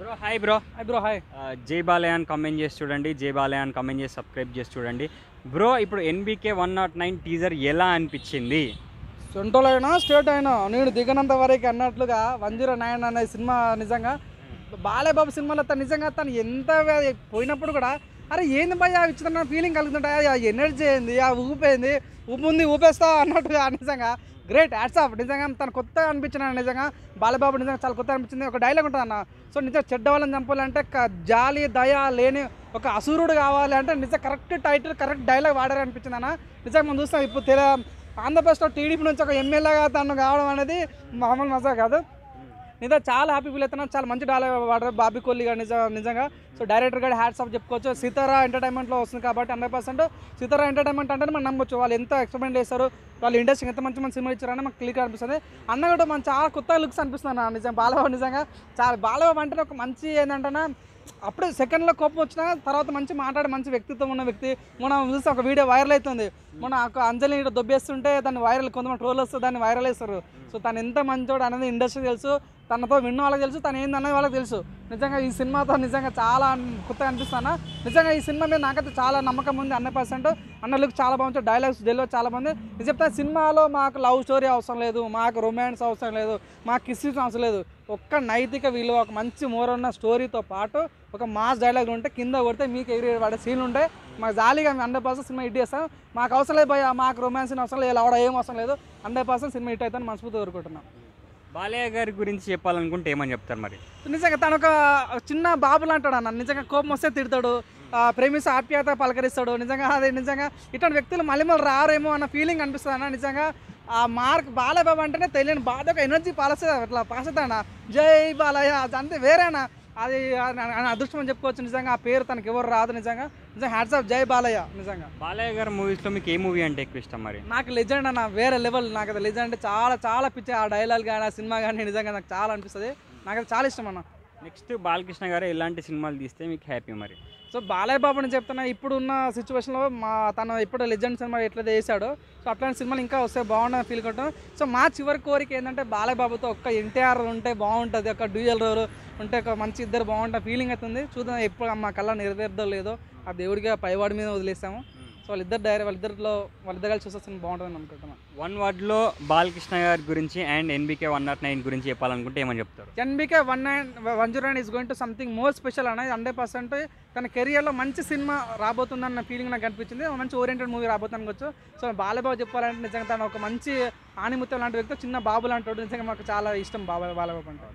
Bro hi bro. Hi. జై బాలయ్య అని comment చేసి చూడండి, జై బాలయ్య అని కామెంట్ చేసి సబ్స్క్రైబ్ చేసి చూడండి. బ్రో ఇప్పుడు ఎన్బీకే 109 టీజర్ ఎలా అనిపించింది? సెంట్రల్ అయినా స్టేట్ అయినా నేను దిగనంత వరకు అన్నట్లుగా 109 అనే సినిమా నిజంగా బాలయ్య బాబు సినిమాలో తను నిజంగా తను ఎంత పోయినప్పుడు కూడా అరే ఏంది భయ్యా ఇచ్చిన ఫీలింగ్ కలుగుతుంటాయి. ఆ ఎనర్జీ ఏంది, ఆ ఊపేంది, ఊపుంది ఊపేస్తా అన్నట్టుగా నిజంగా గ్రేట్ హ్యాట్స్ ఆఫ్. నిజంగా తను కొత్తగా అనిపించిన నిజంగా బాలబాబు నిజంగా చాలా కొత్తగా అనిపించింది. ఒక డైలాగ్ ఉంటుంది అన్న, సో నిజంగా చెడ్డ వాళ్ళని చంపాలంటే జాలి దయ లేని ఒక అసురుడు కావాలి అంటే నిజంగా కరెక్ట్ టైటిల్ కరెక్ట్ డైలాగ్ వాడారు అనిపించింది అన్న. నిజంగా మనం చూస్తాం ఇప్పుడు ఆంధ్రప్రదేశ్లో టీడీపీ నుంచి ఒక ఎమ్మెల్యేగా తను కావడం అనేది మామూలు మజా కాదు. నిజంగా చాలా హ్యాపీ ఫీల్ అవుతున్నాను. చాలా మంచి డైలాగ్ వాడారు బాబీ కోహ్లీ గారు నిజంగా. సో డైరెక్టర్ గారు హ్యాట్స్ ఆఫ్ చెప్పుకోవచ్చు. సీతారా ఎంటర్టైన్మెంట్లో వస్తుంది కాబట్టి 100% సీతారా ఎంటర్టైన్మెంట్ అంటే మనం నమ్మొచ్చు. వాళ్ళు ఎంత ఎక్స్పెరిమెంట్ చేస్తారు, వాళ్ళు ఇండస్ట్రీ ఎంత మంచి మంచి సినిమా ఇచ్చారని మాకు క్లియర్గా అనిపిస్తుంది. అన్న కూడా మనం చాలా కొత్త లుక్స్ అనిపిస్తుంది అన్న. నిజంగా బాలబాబు నిజంగా చాలా బాలబాబు అంటే ఒక మంచి ఏంటంటే అప్పుడే సెకండ్లో కోపం వచ్చినా తర్వాత మంచి మాట్లాడే మంచి వ్యక్తిత్వం ఉన్న వ్యక్తి. మనం చూస్తే ఒక వీడియో వైరల్ అవుతుంది, మన అంజలి దొబ్బేస్తుంటే దాన్ని వైరల్, కొంతమంది ట్రోల్ వస్తే దాన్ని వైరల్ చేస్తారు. సో తను ఎంత మంచోడు అనేది ఇండస్ట్రీ తెలుసు, తనతో విన్న వాళ్ళకి తెలుసు, తను ఏందన్నది వాళ్ళకి తెలుసు. నిజంగా ఈ సినిమాతో నిజంగా చాలా కొత్తగా అనిపిస్తాను. నిజంగా ఈ సినిమా మీద నాకైతే చాలా నమ్మకం ఉంది. 100% అన్న లుక్ చాలా బాగుంది, డైలాగ్స్ డెలివరీ చాలా బాగుంది. నేను చెప్తాను సినిమాలో మాకు లవ్ స్టోరీ అవసరం లేదు, మాకు రొమాన్స్ అవసరం లేదు, మాకు కిస్సెస్ అవసరం లేదు. ఒక్క నైతిక విలువ, ఒక మంచి మోరన్న స్టోరీతో పాటు ఒక మాస్ డైలాగ్ ఉంటే కింద కొడితే మీకు ఎగిరి పడే సీన్లు ఉంటాయి. మాకు జాలీగా 100% సినిమా హిట్ చేస్తాం. మాకు అవసరం లేదు భయ్యా, మాకు రొమాన్స్ అవసరం లేదు, అవడం ఏం అవసరం లేదు. 100% సినిమా హిట్ అవుతాను మనస్ఫూర్తిగా కోరుకుంటున్నాం. బాలయ్య గారి గురించి చెప్పాలనుకుంటే ఏమని చెప్తారు మరి? నిజంగా తను ఒక చిన్న బాబులు అంటాడు అన్న. నిజంగా కోపం వస్తే తిడతాడు, ప్రేమిస్తే ఆప్యాయత పలకరిస్తాడు. నిజంగా అది నిజంగా ఇటువంటి వ్యక్తులు మళ్ళీ రారేమో అన్న ఫీలింగ్ అనిపిస్తుంది అన్న. నిజంగా ఆ మార్క్ బాలయ్య బాబు అంటేనే తెలియని బాధ ఒక ఎనర్జీ పాలస్తుంది, అట్లా పాసేస్తాడు. జై బాలయ్య అంతే వేరేనా, అది అదృష్టం అని చెప్పుకోవచ్చు. నిజంగా ఆ పేరు తనకి ఎవరు రాదు. నిజంగా హ్యాట్స్ ఆఫ్ జై బాలయ్య. నిజంగా బాలయ్య గారి మూవీస్లో మీకు ఏ మూవీ అంటే ఎక్కువ ఇష్టం మరి? నాకు లెజెండ్ అన్న, వేరే లెవెల్. నాకు అది లెజెండ్ అంటే చాలా చాలా పిచ్చి. ఆ డైలాగ్ కానీ ఆ సినిమా కానీ నిజంగా నాకు చాలా అనిపిస్తుంది. నాకు అది చాలా ఇష్టం అన్న. నెక్స్ట్ బాలకృష్ణ గారు ఎలాంటి సినిమాలు తీస్తే మీకు హ్యాపీ మరి? సో బాలయ్య బాబు అని చెప్తున్నా, ఇప్పుడున్న సిచ్యువేషన్లో తను ఇప్పుడు లెజెండ్ సినిమా ఎట్లయితే వేసాడో సో అట్లాంటి సినిమాలు ఇంకా వస్తే బాగుంటుంది ఫీల్ కొట్టాం. సో మా చివరి కోరిక ఏంటంటే బాలయ్య బాబుతో ఒక్క ఎన్టీఆర్ ఉంటే బాగుంటుంది, ఒక డ్యూయల్ రోల్ ఉంటే ఒక మంచి ఇద్దరు బాగుంటుంది ఫీలింగ్ అవుతుంది. చూద్దాం ఎప్పుడు మా కళ్ళ నెరవేర్దో లేదో, ఆ దేవుడిగా పైవాడి మీద వదిలేస్తాము. సో వాళ్ళిద్దరు కలిసి చూస్తే బాగుంటుందని అనుకుంటున్నాను. వన్ వర్డ్లో బాలకృష్ణ గారి గురించి అండ్ ఎన్బీకే 109 గురించి చెప్పాలనుకుంటే ఏమని చెప్తారు? NBK 109 is going to something more special అనేది 100%. తన కెరియర్లో మంచి సినిమా రాబోతుందన్న ఫీలింగ్ నాకు అనిపించింది. మంచి ఓరియంటెడ్ మూవీ రాబోతుంది అనుకోవచ్చు. సో బాలబాబు చెప్పాలంటే నిజంగా తను ఒక మంచి ఆణిముత్యం లాంటి వ్యక్తి, చిన్న బాబు లాంటి నిజంగా మాకు చాలా ఇష్టం బాలబాబు అంటే.